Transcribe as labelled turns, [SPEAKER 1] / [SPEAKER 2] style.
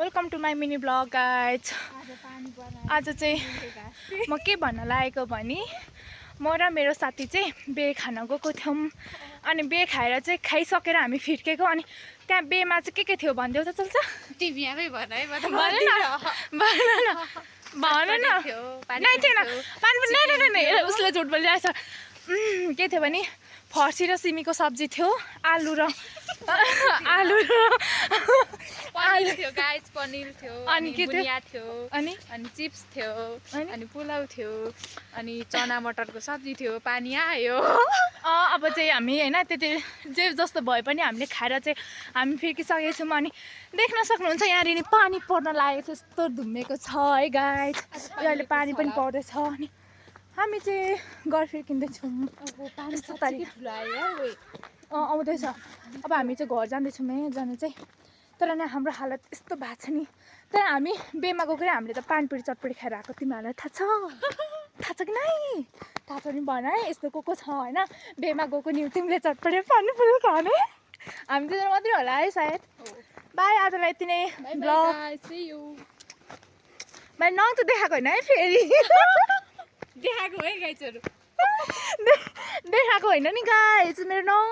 [SPEAKER 1] Welcome to my mini blog guys. आज चाहिँ म के भन्न लागेको भने म र मेरो साथी चाहिँ बे खान गएको थियौँ। अनि बे खाएर चाहिँ खाइसकेर हामी फिर्केको। अनि त्यहाँ बेमा चाहिँ के थियो भनिदेऊ त चल्छ?
[SPEAKER 2] तिमीमै भन है, म त
[SPEAKER 1] भन न नै थिएन पानी उसले झुट बोलिरहेछ। के थियो भने फर्सी र सिमीको सब्जी थियो, आलु र
[SPEAKER 2] पनिर थियो गाइस, पनिर थियो,
[SPEAKER 1] अनि के थियो?
[SPEAKER 2] बुनिया थियो, अनि चिप्स थियो, अनि पुलाउ थियो, अनि चना मटरको सब्जी थियो। पानी आयो।
[SPEAKER 1] अब चाहिँ हामी हैन त्यति जे जस्तो भए पनि हामीले खाएर चाहिँ हामी फिर्किसकेको छौँ। अनि देख्न सक्नुहुन्छ यहाँनिर पानी पर्न लागेको छ, यस्तो धुम्मेको छ है गाइस। अहिले पानी पनि पर्दैछ। अनि हामी चाहिँ घर फर्किँदैछौँ। आउँदैछ। अब हामी चाहिँ घर जाँदैछौँ है जानु चाहिँ। तर नि हाम्रो हालत यस्तो भएको छ नि। तर हामी बेमा गएको हामीले त पानीपुरी चटपटी खाएर आएको। तिमीहरूलाई थाहा छ कि नै? थाहा छ नि भन है, यस्तो को छ होइन बेमा गएको नि तिमीले चटपटी पानीपुरी खाने। हामी चाहिँ मात्रै होला है सायद। बाई, आजलाई यति नै ब्लग। बाई, नङ त देखाएको होइन है फेरि।
[SPEAKER 2] देखाएको है गाइसहरु,
[SPEAKER 1] देखाएको होइन नि गाइस मेरो नङ।